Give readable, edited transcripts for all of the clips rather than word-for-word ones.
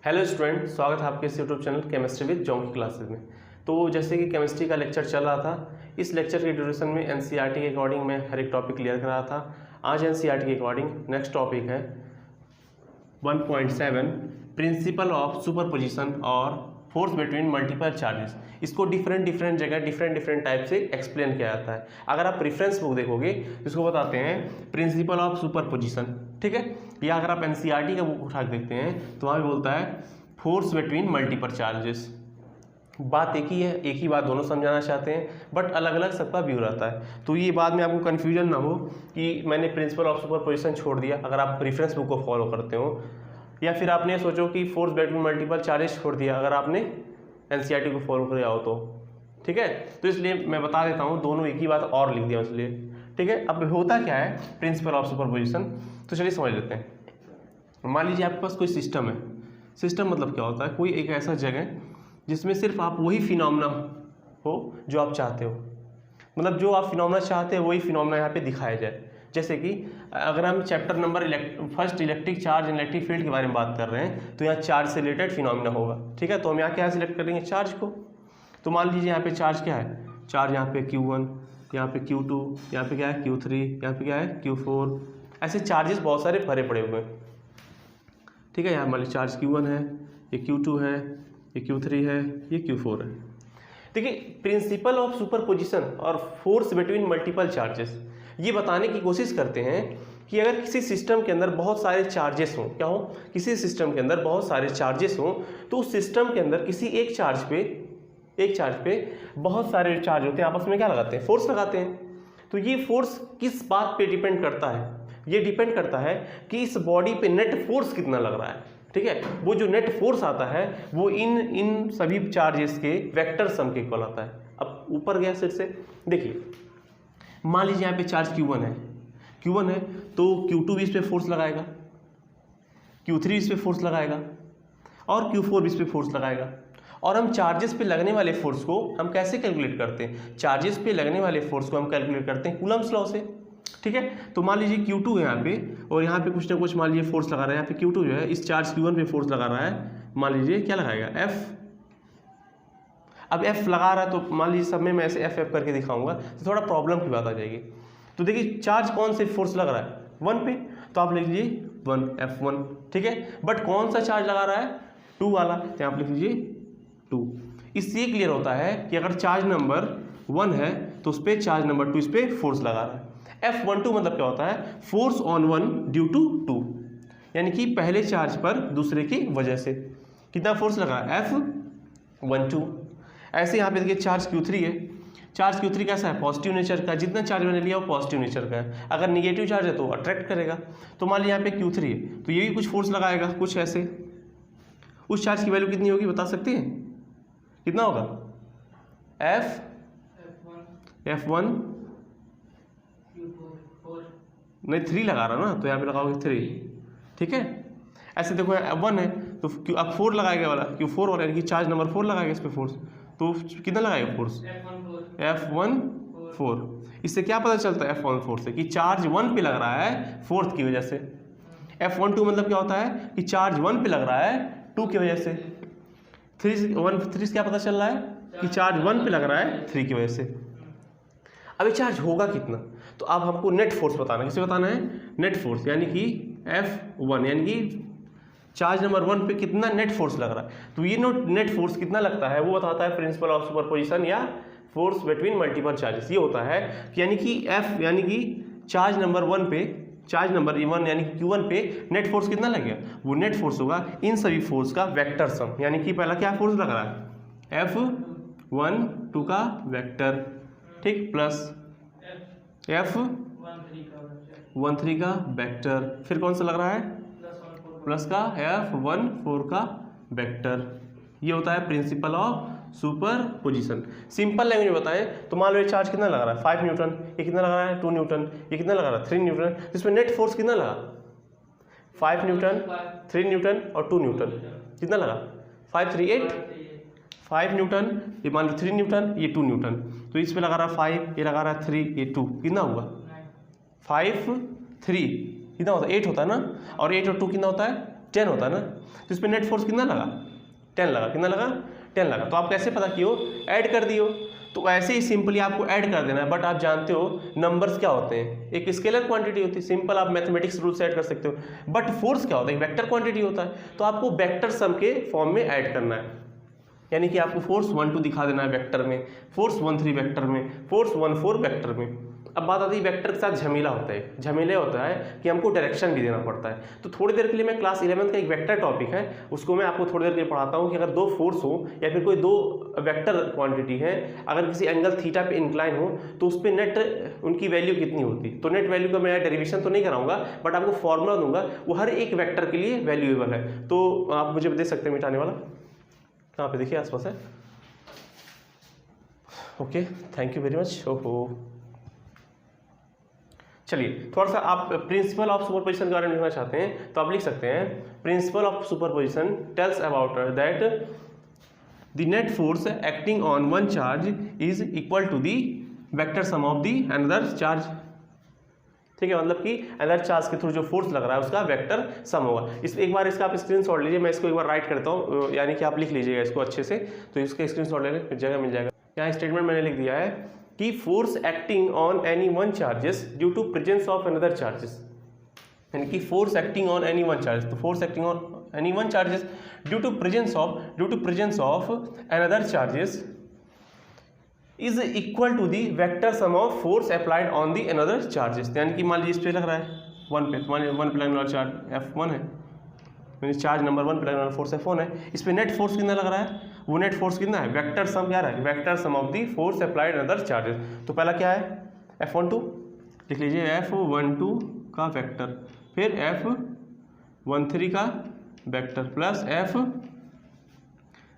Hello student, स्वागत है आपके इस YouTube channel chemistry with John की क्लासेस में। तो जैसे कि केमिस्ट्री का लेक्चर चल रहा था, इस लेक्चर के ड्यूरेशन में एनसीईआरटी के अकॉर्डिंग मैं हर एक टॉपिक क्लियर कर रहा था। आज एनसीईआरटी के अकॉर्डिंग नेक्स्ट टॉपिक है 1.7 प्रिंसिपल ऑफ सुपरपोजिशन और फोर्स बिटवीन मल्टीपल चार्जेस। इसको डिफरेंट जगह डिफरेंट टाइप से एक्सप्लेन किया जाता है। अगर आप रेफरेंस बुक देखोगे तो इसको बताते हैं प्रिंसिपल ऑफ सुपरपोजिशन, ठीक है। या अगर आप एनसीईआरटी का बुक उठा के देखते हैं तो वहाँ भी बोलता है फोर्स बिटवीन मल्टीपल चार्जेस। बात एक ही है, एक ही बात दोनों समझाना चाहते हैं, बट अलग अलग सबका व्यू रहता है। तो ये बाद में आपको कन्फ्यूजन ना हो कि मैंने प्रिंसिपल ऑफ सुपरपोजिशन छोड़ दिया अगर आप रेफरेंस बुक को फॉलो करते हो, या फिर आपने सोचो कि फोर्स बिटवीन मल्टीपल चार्जेस छोड़ दिया अगर आपने एनसीईआरटी को फॉलो किया हो तो, ठीक है। तो इसलिए मैं बता देता हूँ, दोनों एक ही बात और लिख दिया इसलिए, ठीक है। अब होता क्या है प्रिंसिपल ऑफ सुपरपोजिशन, तो चलिए समझ लेते हैं। मान लीजिए आपके पास कोई सिस्टम है। सिस्टम मतलब क्या होता है? कोई एक ऐसा जगह जिसमें सिर्फ आप वही फिनोमेना हो जो आप चाहते हो, मतलब जो आप फिनोमेना चाहते हो वही फिनोमेना यहाँ पे दिखाया जाए। जैसे कि अगर हम chapter number first electric charge and electric field के बारे में बात कर रहे हैं तो यहाँ चार्ज से रिलेटेड फिनोमेना होगा, ठीक है। तो हम यहाँ क्या सिलेक्ट करेंगे? चार्ज को। तो मान लीजिए यहाँ पे चार्ज क्या है? चार्ज यहाँ पे Q1, यहाँ पे Q2, यहाँ पे क्या है Q3, यहाँ पे क्या है Q4। ऐसे चार्जेस बहुत सारे भरे पड़े हुए हैं, ठीक है। यहाँ मान लीजिए चार्ज Q1 है, ये Q2 है, ये Q3 है, ये Q4 है। देखिए प्रिंसिपल ऑफ सुपरपोजिशन और फोर्स बिटवीन मल्टीपल चार्जेस ये बताने की कोशिश करते हैं कि अगर किसी सिस्टम के अंदर बहुत सारे चार्जेस हों, क्या हो, किसी सिस्टम के अंदर बहुत सारे चार्जेस हों तो उस सिस्टम के अंदर किसी एक चार्ज पे बहुत सारे चार्ज होते हैं, आपस में क्या लगाते हैं? फोर्स लगाते हैं। तो ये फोर्स किस बात पे डिपेंड करता है? ये डिपेंड करता है कि इस बॉडी पे नेट फोर्स कितना लग रहा है, ठीक है। वो जो नेट फोर्स आता है वो इन सभी चार्जेस के वेक्टर सम के इक्वल आता है। अब ऊपर गया सिर से देखिए, मान लीजिए यहाँ पे चार्ज Q1 है तो Q2 भी इस पे फोर्स लगाएगा, Q3 इस पे फोर्स लगाएगा और Q4 भी इस पे फोर्स लगाएगा। और हम चार्जेस पे लगने वाले फोर्स को हम कैसे कैलकुलेट करते हैं? चार्जेस पे लगने वाले फोर्स को हम कैलकुलेट करते हैं कूलम्स लॉ से, ठीक है। तो मान लीजिए Q2 है यहाँ पे और यहाँ पे कुछ ना कुछ मान लीजिए फोर्स लगा रहा है। यहाँ पे Q2 जो है इस चार्ज Q1 पे फोर्स लगा रहा है, मान लीजिए क्या लगाएगा? F। अब F लगा रहा है तो मान लीजिए सब में मैं ऐसे F करके दिखाऊंगा तो थोड़ा प्रॉब्लम की बात आ जाएगी। तो देखिए चार्ज कौन से फोर्स लग रहा है? 1 पे, तो आप लिख लीजिए 1 F1, ठीक है। बट कौन सा चार्ज लगा रहा है? 2 वाला, तो आप लिख लीजिए 2। इससे क्लियर होता है कि अगर चार्ज नंबर 1 है तो उस पर चार्ज नंबर 2 इस पर फोर्स लगा रहा है। F12 मतलब क्या होता है? फोर्स ऑन 1 ड्यू टू 2, यानी कि पहले चार्ज पर दूसरे की वजह से कितना फोर्स लगा है? F12। ऐसे यहाँ पे देखिए चार्ज Q3 है। चार्ज Q3 कैसा है? पॉजिटिव नेचर का। जितना चार्ज मैंने लिया वो पॉजिटिव नेचर का है। अगर निगेटिव चार्ज है तो अट्रैक्ट करेगा। तो मान लीजिए यहाँ पे Q3 है तो ये भी कुछ फोर्स लगाएगा, कुछ ऐसे। उस चार्ज की वैल्यू कितनी होगी बता सकते हैं? कितना होगा? F1 नहीं 3 लगा रहा ना, तो यहाँ पे लगाओगे 3, ठीक है। ऐसे देखो 1 है तो अब 4 लगाएगा वाला Q4 और यानी कि चार्ज नंबर 4 लगाएगा इस पे फोर्स, तो कितना लगाएगा फोर्स? F14। इससे क्या पता चलता है F14 से? कि चार्ज 1 पे लग रहा है फोर्थ की वजह से। F12 मतलब क्या होता है? कि चार्ज 1 पे लग रहा है 2 की वजह से। 3 से क्या पता चल रहा है? कि चार्ज 1 पे लग रहा है 3 की वजह से। अब ये चार्ज होगा कितना? तो अब हमको नेट फोर्स बताना है। किसे बताना है? नेट फोर्स, यानी कि F1, यानी कि चार्ज नंबर 1 पे कितना नेट फोर्स लग रहा है। तो ये नेट फोर्स कितना लगता है वो बताता है प्रिंसिपल ऑफ सुपरपोजिशन या फोर्स बिटवीन मल्टीपल चार्जेस। ये होता है कि यानी कि F यानी कि चार्ज नंबर 1 पे, चार्ज नंबर 1 यानी कि Q1 पे नेट फोर्स कितना लगेगा? वो नेट फोर्स होगा इन सभी फोर्स का वेक्टर सम, यानी कि पहला क्या फोर्स लग रहा है? F12 का वेक्टर, ठीक, प्लस F13 का वेक्टर, फिर कौन सा लग रहा है? प्लस का F14 का वेक्टर। ये होता है principal of superposition. Simple language में बताएं तो मान लो ये चार्ज कितना लगा रहा है? 5 न्यूटन। ये कितना लगा रहा है? 2 न्यूटन। ये कितना लगा रहा है? 3 न्यूटन। इसमें नेट फोर्स कितना लगा? 5 न्यूटन, 3 न्यूटन और 2 न्यूटन। कितना लगा? 5 3 8 5 न्यूटन, ये मान लो 3 न्यूटन, ये 2 न्यूटन। तो इस पे लगा रहा है 5, ये लगा रहा है 3, ये 2, कितना हुआ? 5 3 कितना होता है? 8 होता है ना, और 8 और 2 कितना होता है? 10 होता है ना, तो इस पर नेट फोर्स कितना लगा, 10 लगा, कितना लगा, 10 लगा। तो आप कैसे पता किए, ऐड कर दियो। तो ऐसे ही सिंपली आपको ऐड कर देना है, बट आप जानते हो नंबर्स क्या होते हैं, एक स्केलर क्वांटिटी होती है, सिंपल आप मैथमेटिक्स रूल से ऐड कर सकते हो। बट फोर्स क्या होता है, वेक्टर क्वांटिटी होता है, तो आपको वेक्टर सम के फॉर्म में ऐड करना है। यानी कि आपको फोर्स 1 2 दिखा देना है वेक्टर में, फोर्स 1 3 वेक्टर में, फोर्स 1 4 वेक्टर में। अब बात आती है वेक्टर के साथ झमेला होता है, झमेले होता है कि हमको डायरेक्शन भी देना पड़ता है। तो थोड़ी देर के लिए मैं क्लास 11 का एक वेक्टर टॉपिक है, उसको मैं आपको थोड़ी देर के लिए पढ़ाता हूँ कि अगर दो फोर्स हो या फिर कोई दो वेक्टर क्वांटिटी है, अगर किसी एंगल थीटा पे इंक्लाइन हो तो उस पर नेट उनकी वैल्यू कितनी होती। तो नेट वैल्यू का मैं डेरिवेशन तो नहीं कराऊंगा, बट आपको फॉर्मूला दूंगा, वो हर एक वेक्टर के लिए वैल्यूएबल है। तो आप मुझे दे सकते हैं मिटाने वाला, कहाँ पे देखिए आसपास है। Okay, thank you very much. ओहो, चलिए थोड़ा सा आप प्रिंसिपल ऑफ सुपरपोजिशन के बारे में लिखना चाहते हैं तो आप लिख सकते हैं, principle of superposition tells about that the net force acting on one charge is equal to the vector sum of the another charge. ठीक है, मतलब कि अनदर चार्ज के थ्रू जो फोर्स लग रहा है उसका वेक्टर सम होगा। इस एक बार इसका आप स्क्रीनशॉट लीजिए, मैं इसको एक बार राइट करता हूँ, यानी कि आप लिख लीजिएगा इसको अच्छे से, तो इसका स्क्रीनशॉट ले लें, जगह मिल जाएगा। यहाँ स्टेटमेंट मैंने लिख दिया है कि force acting on any one charges due to presence of another charges, यानी कि force acting on any one charge, तो force acting on any one charges due to presence of another charges is equal to the vector sum of force applied on the another charges. यानी कि मान लीजिए इस पे लग रहा है 1 पे, वन पे लगने वाला चार्ज F1 है, यानी चार्ज नंबर 1 पे लगने वाला फोर्स F1 है, इस पे नेट फोर्स कितना लग रहा है, वो नेट फोर्स कितना है, वेक्टर सम क्या है, vector sum of the force applied another charges. तो पहला क्या है, F12 लिख लीजिए, F12 का वेक्टर, फिर F13 का वेक्टर प्लस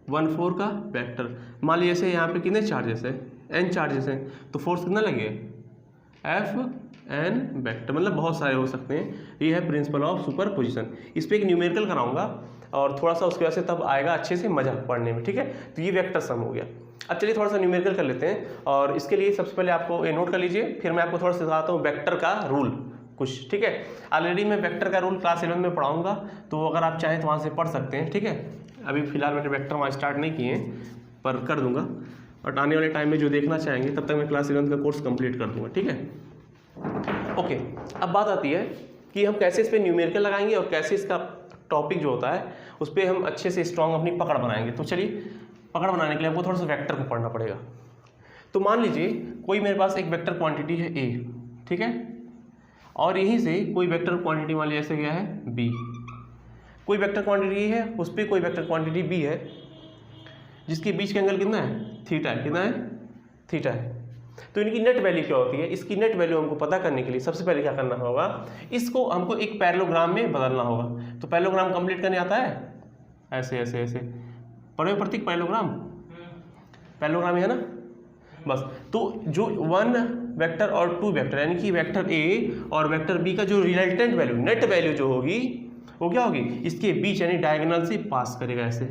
F14 का वेक्टर। मान लीजिए जैसे यहाँ पे कितने चार्जेस है, n चार्जेस हैं, तो फोर्स कितना लगेगा, Fn वेक्टर, मतलब बहुत सारे हो सकते हैं। ये है प्रिंसिपल ऑफ सुपरपोजिशन। इस पर एक न्यूमेरिकल कराऊंगा और थोड़ा सा उसकी वजह से तब आएगा अच्छे से मजा पढ़ने में, ठीक है। तो ये वेक्टर सम हो गया। अब चलिए थोड़ा सा न्यूमेरिकल कर लेते हैं, और इसके लिए सबसे पहले आपको ये नोट कर लीजिए, फिर मैं आपको थोड़ा सा सिखाता हूँ वेक्टर का रूल कुछ, ठीक है। ऑलरेडी मैं वेक्टर का रूल क्लास 11 में पढ़ाऊंगा, तो अगर आप चाहें तो वहाँ से पढ़ सकते हैं, ठीक है। अभी फिलहाल मैंने वेक्टर वहाँ स्टार्ट नहीं किए हैं, पर कर दूंगा, और आने वाले टाइम में जो देखना चाहेंगे तब तक मैं क्लास 11 का कोर्स कंप्लीट कर दूंगा, ठीक है। ओके, अब बात आती है कि हम कैसे इस पर न्यूमेरिकल लगाएंगे और कैसे इसका टॉपिक जो होता है उस पर हम अच्छे से स्ट्रॉन्ग अपनी पकड़ बनाएंगे। तो चलिए, पकड़ बनाने के लिए हमको थोड़ा सा वेक्टर को पढ़ना पड़ेगा। तो मान लीजिए कोई मेरे पास एक वेक्टर क्वांटिटी है A, ठीक है, और यहीं से कोई वेक्टर क्वांटिटी मान लीजिए ऐसे गया है B, कोई वेक्टर क्वांटिटी है, उस पर कोई वेक्टर क्वांटिटी B है, जिसके बीच का एंगल कितना है, थीटा है, कितना है, थीटा है। तो इनकी नेट वैल्यू क्या होती है, इसकी नेट वैल्यू हमको पता करने के लिए सबसे पहले क्या करना होगा, इसको हमको एक पैरेललोग्राम में बदलना होगा। तो पैरेललोग्राम कंप्लीट करने आता है, ऐसे ऐसे ऐसे पढ़े हो प्रतीक, पैरेललोग्राम, पैरेललोग्राम है ना, बस। तो जो 1 वेक्टर और 2 वेक्टर, यानी कि वेक्टर A और वेक्टर B का जो रिजल्टेंट वैल्यू, नेट वैल्यू जो होगी वो क्या होगी, इसके बीच यानी डायगोनल से पास करेगा, ऐसे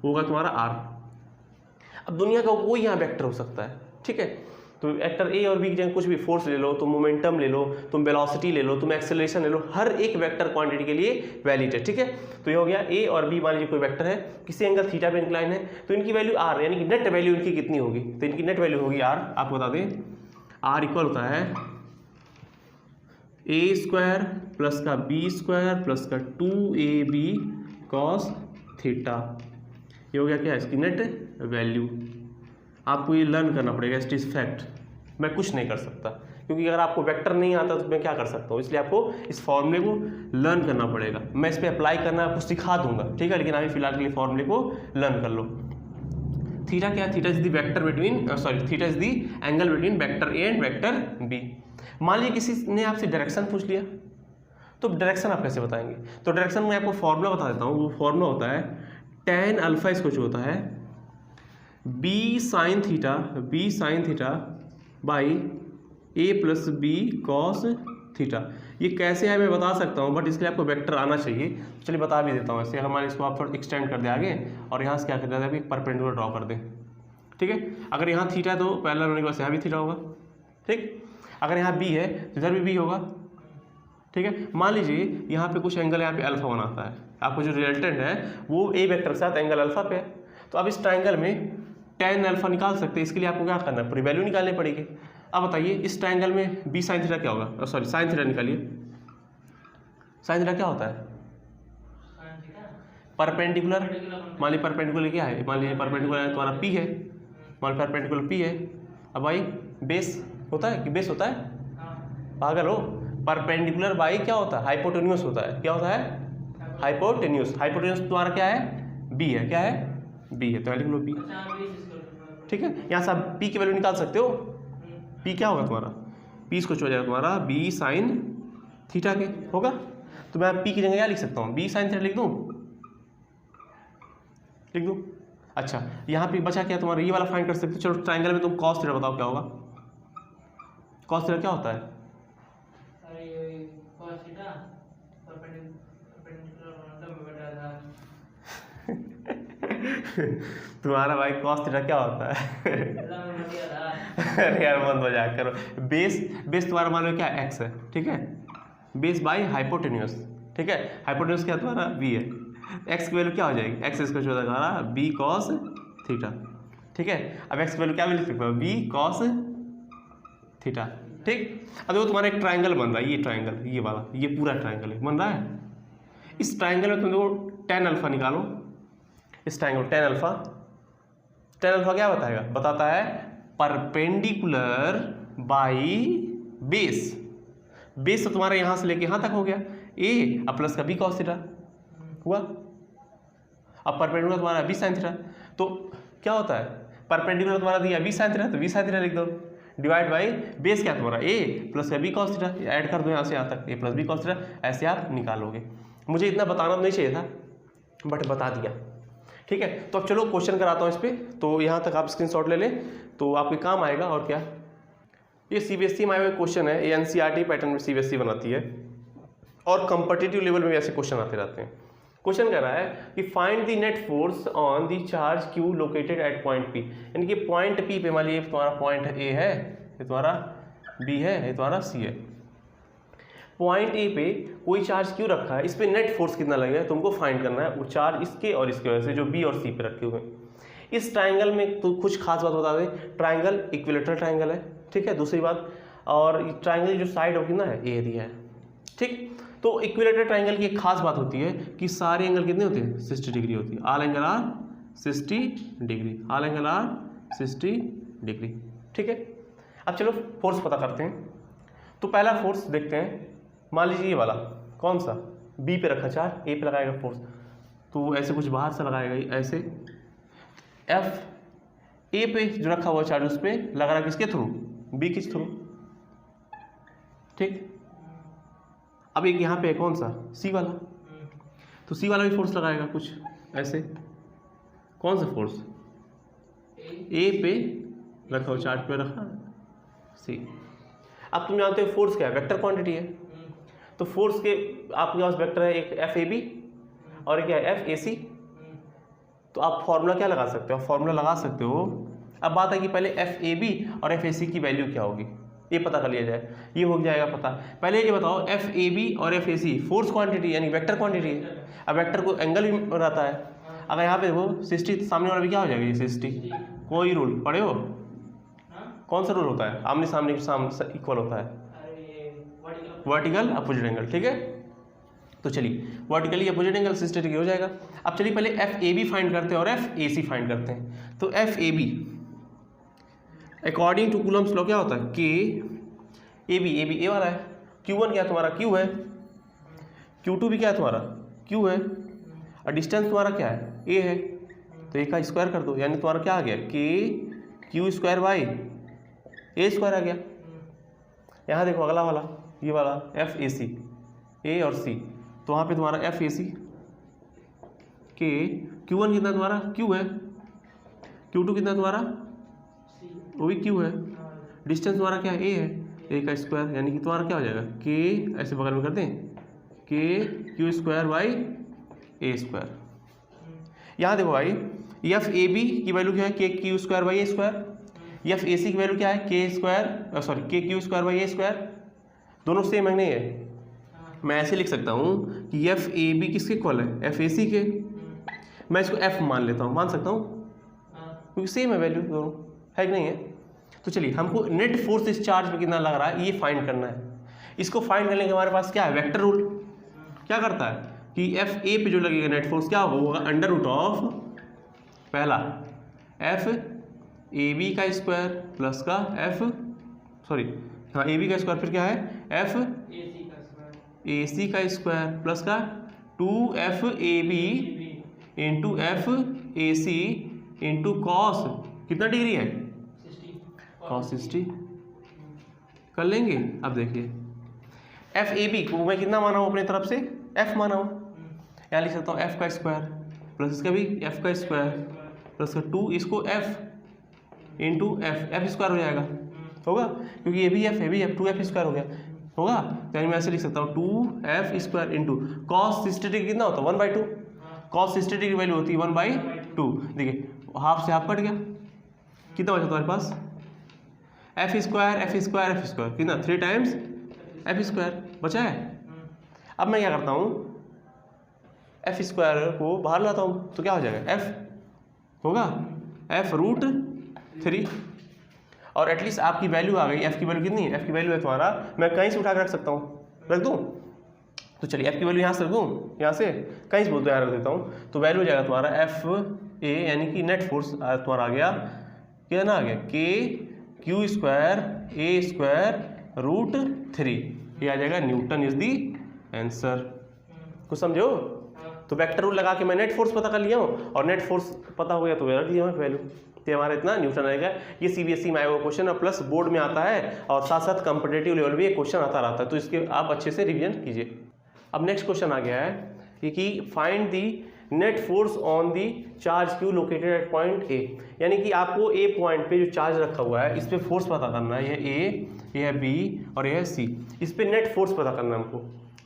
होगा तुम्हारा R। अब दुनिया का कोई यहाँ वेक्टर हो सकता है, ठीक है। तो वेक्टर A और B की जगह कुछ भी फोर्स ले लो, तुम मोमेंटम ले लो, तुम वेलोसिटी ले लो, तुम एक्सेलरेशन ले लो, हर एक वेक्टर क्वांटिटी के लिए वैलिड है, ठीक है। तो ये हो गया A और B, मान लीजिए कोई वेक्टर है, किसी एंगल थीटा पे इंक्लाइन है, तो इनकी वैल्यू R, यानी कि नेट वैल्यू इनकी कितनी होगी, तो इनकी नेट वैल्यू होगी R। आपको बता दें R इक्वल होता है A² प्लस का B² प्लस का 2AB cos थीटा। ये हो गया क्या, इसकी नेट वैल्यू। आपको ये लर्न करना पड़ेगा, इट इज फैक्ट, मैं कुछ नहीं कर सकता, क्योंकि अगर आपको वेक्टर नहीं आता तो मैं क्या कर सकता हूँ, इसलिए आपको इस फॉर्मूले को लर्न करना पड़ेगा। मैं इस पर अप्लाई करना आपको सिखा दूंगा, ठीक है, लेकिन अभी फिलहाल के लिए फॉर्मूले को लर्न कर लो। थीटा क्या है, theta is the vector between, sorry, theta is the angle between vector A and vector B। मान लीजिए किसी ने आपसे डायरेक्शन पूछ लिया, तो डायरेक्शन आप कैसे बताएंगे, तो डायरेक्शन में आपको फॉर्मूला बता देता हूँ। वो फॉर्मूला होता है tan अल्फा, इसको जो होता है b sine theta by a plus B cos theta. ये कैसे है मैं बता सकता हूँ, बट इसके लिए आपको वेक्टर आना चाहिए। चलिए बता भी देता हूँ। ऐसे हमारे इसको आप थोड़ा एक्सटेंड कर दें आगे, और यहाँ से क्या कर दें, अभी परपेंडिकुलर ड्रॉ कर दें, ठीक है। अगर यहाँ थीटा है तो पैरेलल होने के बाद यहाँ भी थीटा होगा, ठीक। अगर यहाँ b है तो इधर भी b होगा, ठीक है। मान लीजिए यहाँ पे कुछ एंगल यहाँ पे अल्फा बनाता है, आपको जो रिजल्टेंट है वो ए वेक्टर के साथ एंगल अल्फा पे है। तो अब इस ट्राइंगल में tan अल्फा निकाल सकते हैं, इसके लिए आपको क्या करना है, पूरी वैल्यू निकालनी पड़ेगी। अब बताइए इस ट्राइंगल में बी साइन थीटा क्या होगा, सॉरी साइन थीटा निकालिए। साइन थीटा क्या होता है, परपेंडिकुलर। मान लीजिए परपेंडिकुलर क्या है, मान लीजिए परपेंडिकुलर तुम्हारा पी है, मान लीजिए परपेंडिकुलर पी है। अब भाई बेस होता है कि बेस होता है, पागल हो, परपेंडिकुलर बाई क्या होता है, हाइपोटेन्यूस होता है। क्या होता है, हाइपोटेन्यूस। हाइपोटेन्यूस तुम्हारा क्या है, बी है, क्या है, बी है, तो लिख लो बी। ठीक है, यहाँ से आप पी की वैल्यू निकाल सकते हो। पी क्या होगा तुम्हारा, पी इसको हो जाएगा तुम्हारा बी साइन थीटा के होगा। तो मैं पी की जगह क्या लिख सकता हूँ, बी साइन थीटा लिख दूँ, लिख दूँ। अच्छा यहाँ पे बचा क्या तुम्हारा, ये वाला फाइंड कर सकते हो। चलो ट्राइंगल में तुम कॉस थीटा बताओ क्या होगा, कॉस थीटा क्या होता है, तुम्हारा भाई कॉस थीटा क्या होता है अरे यार मत मजाक करो। बेस बेस तुम्हारा मान लो क्या एक्स है, ठीक है, बेस बाई हाइपोटेन्यूस, ठीक है, हाइपोटेन्यूस क्या तुम्हारा बी है, एक्स की वैल्यू क्या हो जाएगी, एक्स इसको जो हमारा बी कॉस थीटा, ठीक है। अब एक्स की वैल्यू क्या लिख सकते हो, बी कॉस थीटा, ठीक। अब वो तुम्हारा एक ट्राइंगल बन रहा है, ये ट्राइंगल, ये वाला, ये पूरा ट्राइंगल बन रहा है। इस ट्राइंगल में तुम देखो tan अल्फा निकालो, इस triangle tan alpha, tan alpha क्या बताएगा, बताता है परपेंडिकुलर बाई बेस। बेस तो तुम्हारा यहाँ से लेके यहाँ तक हो गया ए, अब प्लस का बी कॉस थीटा हुआ। अब परपेंडिकुलर तुम्हारा बी साइन थीटा, तो क्या होता है, परपेंडिकुलर तुम्हारा दिया बी साइन थीटा, तो बी साइन थीटा लिख दो, डिवाइड बाई बेस क्या तुम्हारा ए प्लस का बी कॉस थीटा, ऐड कर दो यहाँ से यहाँ तक ए प्लस बी कॉस थीटा, ऐसे आप निकालोगे। मुझे इतना बताना नहीं चाहिए था बट बता दिया, ठीक है। तो अब चलो क्वेश्चन कराता हूँ इस पर, तो यहाँ तक आप स्क्रीनशॉट ले लें तो आपके काम आएगा। और क्या, ये सीबीएसई में आए हुए क्वेश्चन है, ये एनसीईआरटी पैटर्न में सीबीएसई बनाती है और कॉम्पिटिटिव लेवल में भी ऐसे क्वेश्चन आते रहते हैं। क्वेश्चन कह रहा है कि find the net force on the charge Q located at point P, यानी कि पॉइंट पी पे मान लीजिए तुम्हारा पॉइंट ए है, ये तुम्हारा बी है, ये तुम्हारा सी है। पॉइंट ए पे कोई चार्ज क्यों रखा है, इस पे नेट फोर्स कितना लगेगा तुमको फाइंड करना है, वो चार्ज इसके और इसके वजह से जो बी और सी पे रखे हुए हैं। इस ट्राइंगल में तो कुछ खास बात बता दें, ट्राइंगल इक्विलेटरल ट्राइंगल है, ठीक है। दूसरी बात, और ट्राइंगल जो साइड होगी ना ए एरिया है, ठीक। तो इक्विलेटरल ट्राइंगल की एक खास बात होती है कि सारे एंगल कितने होते हैं, 60 डिग्री होती है, all angle are 60 degree, all angle are 60 degree, ठीक है। अब चलो फोर्स पता करते हैं। तो पहला फोर्स देखते हैं, मान लीजिए ये वाला कौन सा, बी पे रखा चार्ज, ए पे लगाएगा फोर्स, तो ऐसे कुछ बाहर से लगाएगा ऐसे, एफ ए पे जो रखा हुआ चार्ज उस पर लगा रहा किसके थ्रू, बी के थ्रू, ठीक। अब एक यहाँ पे है कौन सा, सी वाला, तो सी वाला भी फोर्स लगाएगा कुछ ऐसे, कौन सा फोर्स, ए पे रखा हुआ चार्ज पे रखा सी। अब तुम जानते हो फोर्स क्या है, वेक्टर क्वांटिटी है। तो फोर्स के आपके पास वेक्टर है, एक एफ ए बी और एक क्या है एफ ए सी। तो आप फॉर्मूला क्या लगा सकते हो, फॉर्मूला लगा सकते हो। अब बात है कि पहले एफ ए बी और एफ ए सी की वैल्यू क्या होगी, ये पता कर लिया जाए, ये हो जाएगा पता। पहले ये बताओ एफ ए बी और F A C force quantity यानी वेक्टर क्वांटिटी है। अब वेक्टर को एंगल भी रहता है, अगर यहाँ पे देखो 60 सामने वाला भी क्या हो जाएगा, ये 60, कोई रूल पढ़े हो, कौन सा रूल होता है, आमने सामने के सामने इक्वल होता है, वर्टिकल अपोजिट एंगल, ठीक है। तो चलिए वर्टिकली अपोजिट एंगल 60 डिग्री हो जाएगा। अब चलिए पहले एफ ए बी फाइंड करते हैं और एफ ए सी फाइंड करते हैं। तो F A B according to Coulomb's law क्या होता है, के ए बी ए वाला है, Q1 क्या है तुम्हारा Q है, Q2 भी क्या है तुम्हारा Q है, और डिस्टेंस तुम्हारा क्या है A है, तो A का स्क्वायर कर दो, यानी तुम्हारा क्या आ गया k q square by a square आ गया। यहाँ देखो अगला वाला ये वाला एफ ए सी, ए और सी, तो वहाँ पे तुम्हारा एफ ए सी के Q1 कितना तुम्हारा Q है, Q2 कितना तुम्हारा वो भी Q है, डिस्टेंस तुम्हारा क्या है A है, A का स्क्वायर, यानी कि तुम्हारा क्या हो जाएगा के, ऐसे बगल में कर दें k q square by a square. यहाँ देखो भाई एफ ए बी की वैल्यू क्या है, k q square by a square, F A C की वैल्यू क्या है k square sorry k q square by a square, दोनों सेम है नहीं है, मैं ऐसे लिख सकता हूँ कि एफ ए बी किसके इक्वल है, एफ ए सी के। मैं इसको एफ मान लेता हूँ, मान सकता हूँ क्योंकि सेम है वैल्यू दोनों, है कि नहीं है। तो चलिए हमको नेट फोर्स इस चार्ज पे कितना लग रहा है ये फाइंड करना है। इसको फाइंड करने के हमारे पास क्या है, वेक्टर रूल क्या करता है कि एफ ए पे जो लगेगा नेट फोर्स क्या होगा, अंडर रूट ऑफ पहला एफ ए बी का स्क्वायर प्लस का एफ ए बी का स्क्वायर, फिर क्या है एफ ए सी का स्क्वायर प्लस का 2 A B into F A C into cos कितना डिग्री है, कॉस 60 कर लेंगे। अब देखिए एफ ए बी को मैं कितना माना हूँ अपनी तरफ से, एफ माना हूँ, यहाँ लिख सकता हूँ एफ का स्क्वायर प्लस इसका भी एफ का स्क्वायर प्लस का 2 इसको एफ इंटू एफ स्क्वायर हो जाएगा, होगा क्योंकि ये भी एफ है भी एफ, 2 एफ स्क्वायर हो गया होगा। तो यानी मैं ऐसे लिख सकता हूँ 2 F square into cos 60 degree कितना होता है 1/2, कॉस 60 डिग्री वैल्यू होती है 1/2। देखिए हाफ से हाफ कट गया, कितना बचा तुम्हारे पास एफ स्क्वायर कितना 3 टाइम्स एफ स्क्वायर बचा है। अब मैं क्या करता हूँ एफ स्क्वायर को बाहर लाता हूँ तो क्या हो जाएगा एफ होगा एफ रूट 3 और एटलीस्ट आपकी वैल्यू आ गई। एफ की वैल्यू कितनी है, एफ की वैल्यू है तुम्हारा, मैं कहीं से उठा कर रख सकता हूँ, रख दूँ तो चलिए एफ की वैल्यू यहाँ से रख दूँ, यहाँ से कहीं से बोलते यहाँ रख देता हूँ तो वैल्यू हो जाएगा तुम्हारा एफ ए यानी कि नेट फोर्स तुम्हारा आ गया कितना आ गया के क्यू स्क्वायर ए स्क्वायर रूट 3, ये आ जाएगा न्यूटन इज दी आंसर। कुछ समझो। तो वेक्टर रूल लगा के मैं नेट फोर्स पता कर लिया हूँ और नेट फोर्स पता हो गया तो रख लिया मैं वैल्यू, तो हमारा इतना न्यूटन आएगा। ये सीबीएसई में आया हुआ क्वेश्चन और प्लस बोर्ड में आता है और साथ साथ कॉम्पिटिटिव लेवल भी एक क्वेश्चन आता रहता है, तो इसके आप अच्छे से रिवीजन कीजिए। अब नेक्स्ट क्वेश्चन आ गया है कि find the net force on the charge Q located at point A, यानी कि आपको ए पॉइंट पे जो चार्ज रखा हुआ है इस पर फोर्स पता करना है। यह ए, यह बी और यह सी, इस पर नेट फोर्स पता करना है हमको।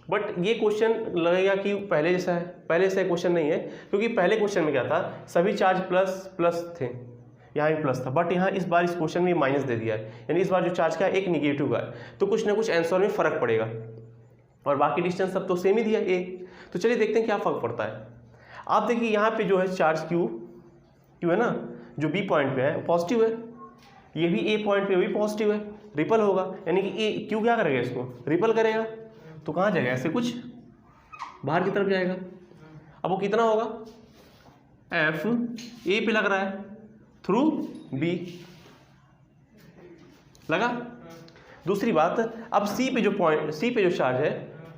बट ये क्वेश्चन लगेगा कि पहले जैसा है, पहले जैसा क्वेश्चन नहीं है क्योंकि पहले क्वेश्चन में क्या था सभी चार्ज प्लस प्लस थे, यहाँ भी प्लस था, बट यहाँ इस बार इस क्वेश्चन में माइनस दे दिया है, यानी इस बार जो चार्ज का है एक निगेटिव का है, तो कुछ ना कुछ आंसर में फ़र्क पड़ेगा और बाकी डिस्टेंस सब तो सेम ही दिया ए। तो चलिए देखते हैं क्या फ़र्क पड़ता है। आप देखिए यहाँ पे जो है चार्ज क्यू है ना, जो बी पॉइंट पे है पॉजिटिव है, ये भी ए पॉइंट पे भी पॉजिटिव है, रिपल होगा, यानी कि ए क्यू क्या करेगा इसको रिपल करेगा, तो कहाँ जाएगा ऐसे कुछ बाहर की तरफ जाएगा। अब वो कितना होगा, एफ ए पे लग रहा है थ्रू बी लगा। दूसरी बात, अब सी पे जो चार्ज है,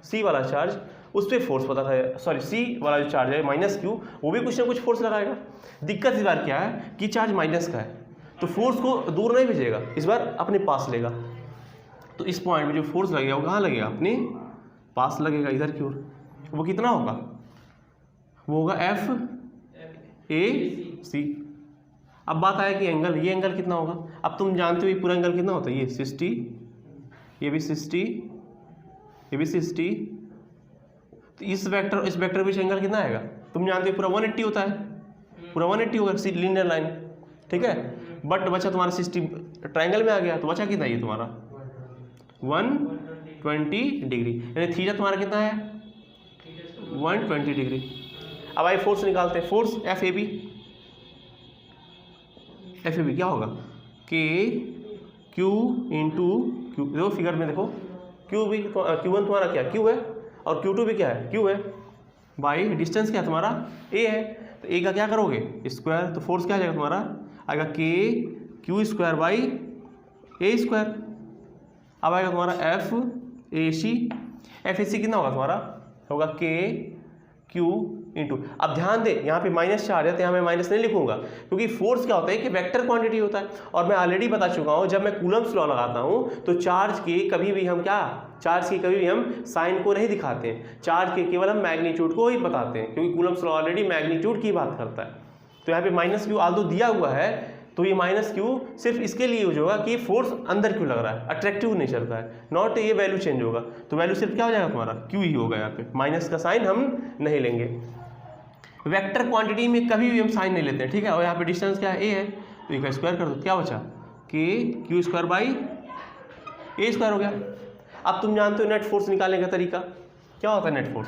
सी वाला चार्ज, उस पर फोर्स पता था, सॉरी सी वाला जो चार्ज है माइनस क्यू, वो भी कुछ ना कुछ फोर्स लगाएगा। दिक्कत इस बार क्या है कि चार्ज माइनस का है तो फोर्स को दूर नहीं भेजेगा, इस बार अपने पास लेगा। तो इस पॉइंट में जो फोर्स लगेगा वो कहाँ लगेगा, अपने पास लगेगा इधर की ओर। वो कितना होगा, वो होगा एफ ए सी। अब बात आया कि एंगल, ये एंगल कितना होगा। अब तुम जानते हो ये पूरा एंगल कितना होता है, ये 60, ये भी 60, ये भी 60, तो इस वेक्टर बीच एंगल कितना आएगा, तुम जानते हो पूरा 180 होता है, पूरा 180 होगा लीनियर लाइन, ठीक है। बट बचा तुम्हारा 60 ट्रायंगल में आ गया, तो बचा कितना ये तुम्हारा 120 डिग्री, यानी थीटा तुम्हारा कितना है 120 डिग्री। अब आइए फोर्स निकालते हैं। फोर्स एफ ए बी क्या होगा, के क्यू इंटू क्यू, देखो फिगर में देखो Q1 तुम्हारा क्या क्यू है और Q2 भी क्या है क्यू है, बाई डिस्टेंस क्या है तुम्हारा ए है, तो ए का क्या करोगे स्क्वायर, तो फोर्स क्या आ जाएगा तुम्हारा आएगा के q square by a square. अब आएगा तुम्हारा एफ ए सी कितना होगा तुम्हारा, होगा के क्यू इंटू। अब ध्यान दें यहाँ पे माइनस चार्ज है तो यहाँ मैं माइनस नहीं लिखूंगा क्योंकि फोर्स क्या होता है कि वेक्टर क्वांटिटी होता है, और मैं ऑलरेडी बता चुका हूँ जब मैं कूलम्स लॉ लगाता हूँ तो चार्ज के कभी भी हम साइन को नहीं दिखाते हैं, चार्ज के केवल हम मैग्नीट्यूड को ही बताते हैं क्योंकि कूलम्स लॉ ऑलरेडी मैग्नीट्यूड की बात करता है। तो यहाँ पे माइनस क्यू आल्दो दिया हुआ है तो ये माइनस क्यू सिर्फ इसके लिए यूज होगा कि फोर्स अंदर क्यों लग रहा है, अट्रैक्टिव नहीं चलता है, नॉट ये वैल्यू चेंज होगा। तो वैल्यू सिर्फ क्या हो जाएगा तुम्हारा क्यू ही होगा, यहाँ पे माइनस का साइन हम नहीं लेंगे। वेक्टर क्वांटिटी में कभी भी हम साइन नहीं लेते हैं, ठीक है। और यहाँ पे डिस्टेंस क्या है ए है, तो ए का स्क्वायर कर दो, क्या बचा के q square by a square हो गया। अब तुम जानते हो नेट फोर्स निकालने का तरीका, क्या होता है net force,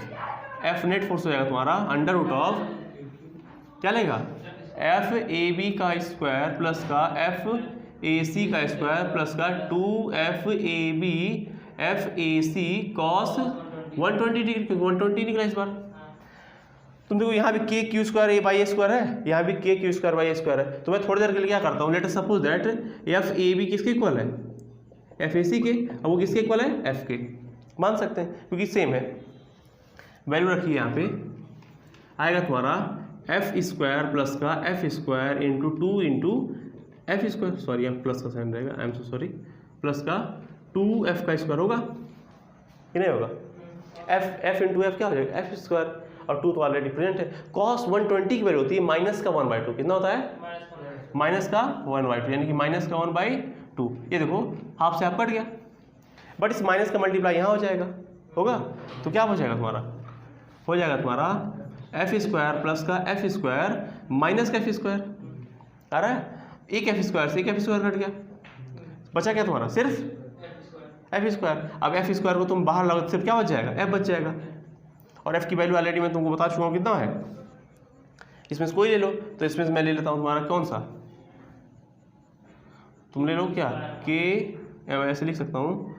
F net force हो जाएगा तुम्हारा अंडर रूट ऑफ क्या लेगा, एफ ए बी का स्क्वायर प्लस का एफ ए सी का स्क्वायर प्लस का 2FAB FAC कॉस 120 डिग्री, 120 निकला इस बार। तुम देखो यहाँ भी के q square A by a square है, यहाँ भी के q square by a square है। तो मैं थोड़ी देर के लिए क्या करता हूँ, let us suppose that F A B किसके इक्वल है, एफ ए सी के, अब वो किसके इक्वल है, एफ के, मान सकते हैं क्योंकि सेम है। वैल्यू रखिए यहाँ पे, आएगा तुम्हारा एफ स्क्वायर प्लस का F square into 2 into F square, sorry यहाँ प्लस का साइन रहेगा, I am so sorry, plus का 2f का स्क्वायर होगा कि नहीं होगा, एफ इंटू एफ क्या हो जाएगा, एफ स्क्वायर, और 2 तो ऑलरेडी प्रेजेंट है। कॉस 120 की वैल्यू होती है माइनस का 1/2, कितना होता है, माइनस का 1/2, यानी कि माइनस का 1/2। ये देखो हाफ से हाफ कट गया, बट इस माइनस का मल्टीप्लाई यहाँ हो जाएगा, होगा, तो क्या हो जाएगा तुम्हारा, हो जाएगा तुम्हारा एफ स्क्वायर प्लस का एफ स्क्वायर माइनस का एफ स्क्वायर, आ रहा है, एक एफ स्क्वायर से एक एफ स्क्वायर कट गया, बचा क्या तुम्हारा, सिर्फ एफ स्क्वायर। अब एफ स्क्वायर को तुम बाहर लगाओ सिर्फ क्या बच जाएगा, एफ बच जाएगा, और एफ की वैल्यू ऑलरेडी मैं तुमको बता चुका हूँ कितना है, इसमें से कोई ले लो, तो इसमें से मैं ले लेता हूँ तुम्हारा कौन सा, तुम ले लो क्या, के, ऐसे लिख सकता हूँ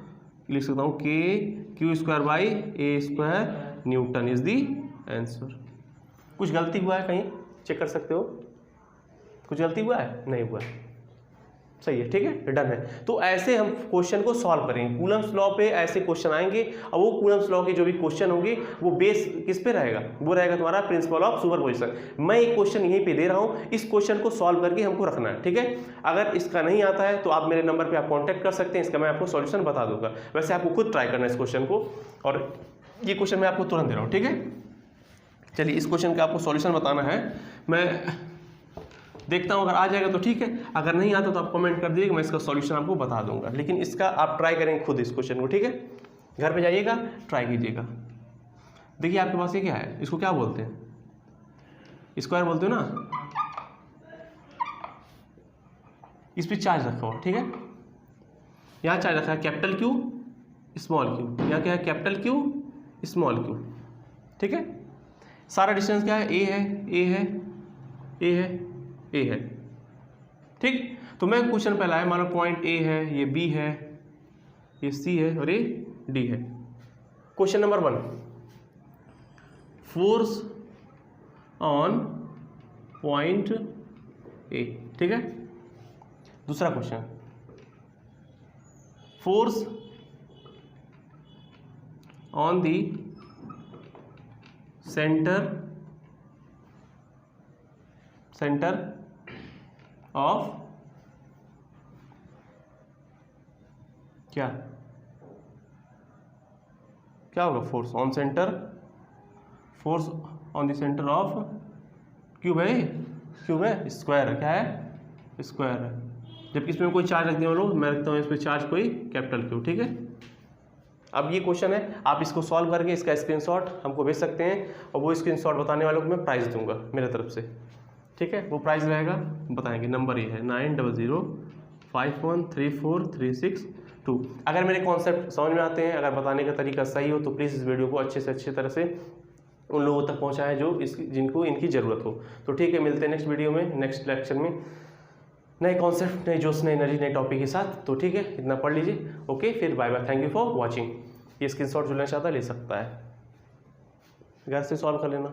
के q square by a square Newton is the answer. कुछ गलती हुआ है कहीं, चेक कर सकते हो, कुछ गलती हुआ है, नहीं हुआ है, सही है, ठीक है, डन है। तो ऐसे हम क्वेश्चन को सॉल्व करेंगे, कूलम्स लॉ पे ऐसे क्वेश्चन आएंगे, और वो कूलम्स लॉ के जो भी क्वेश्चन होंगे वो बेस किस पे रहेगा, वो रहेगा तुम्हारा प्रिंसिपल ऑफ सुपरपोजिशन। मैं एक क्वेश्चन यहीं पे दे रहा हूँ, इस क्वेश्चन को सॉल्व करके हमको रखना है, ठीक है। अगर इसका नहीं आता है तो आप मेरे नंबर पर आप कॉन्टैक्ट कर सकते हैं, इसका मैं आपको सॉल्यूशन बता दूंगा। वैसे आपको खुद ट्राई करना है इस क्वेश्चन को, और ये क्वेश्चन मैं आपको तुरंत दे रहा हूँ, ठीक है। चलिए इस क्वेश्चन का आपको सॉल्यूशन बताना है, मैं देखता हूँ, अगर आ जाएगा तो ठीक है, अगर नहीं आता तो आप कमेंट कर दीजिएगा, मैं इसका सॉल्यूशन आपको बता दूंगा। लेकिन इसका आप ट्राई करेंगे खुद इस क्वेश्चन को, ठीक है, घर पे जाइएगा ट्राई कीजिएगा। देखिए आपके पास ये क्या है, इसको क्या बोलते हैं, स्क्वायर बोलते हो ना, इस पर चार्ज रखा हो, ठीक है, यहाँ चार्ज रखा है कैपिटल क्यू स्मॉल क्यू, यहाँ क्या है कैपिटल क्यू स्मॉल क्यू, ठीक है। सारा डिस्टेंस क्या है, ए है, ए है, ए है, ए है, ठीक। तो मैं क्वेश्चन पहला है, मान लो पॉइंट ए है, ये बी है, ये सी है और ये डी है। Question number 1, force on point A, ठीक है। दूसरा question, force on the centre of क्या होगा, force on centre, force on the centre of cube है, क्यूब है, स्क्वायर है, क्या है, स्क्वायर है। जबकि इसमें कोई चार्ज रख दिया लोग, मैं रखता हूँ इस पर चार्ज कोई कैपिटल क्यू, ठीक है। अब ये क्वेश्चन है, आप इसको सॉल्व करके इसका स्क्रीनशॉट हमको भेज सकते हैं, और वो स्क्रीनशॉट बताने वालों को मैं प्राइज़ दूंगा मेरे तरफ से, ठीक है। वो प्राइस रहेगा, बताएंगे, नंबर ये है 9005134362। अगर मेरे कॉन्सेप्ट समझ में आते हैं, अगर बताने का तरीका सही हो, तो प्लीज़ इस वीडियो को अच्छे से अच्छी तरह से उन लोगों तक पहुंचाएं जो जिनको इनकी ज़रूरत हो। तो ठीक है, मिलते हैं नेक्स्ट वीडियो में, नेक्स्ट लेक्चर में, नए कॉन्सेप्ट, नए जोश, नई एनर्जी, नए टॉपिक के साथ। तो ठीक है, इतना पढ़ लीजिए, ओके, फिर bye bye, thank you for watching. ये स्क्रीनशॉट जो लेना चाहता है ले सकता है, घर से सॉल्व कर लेना।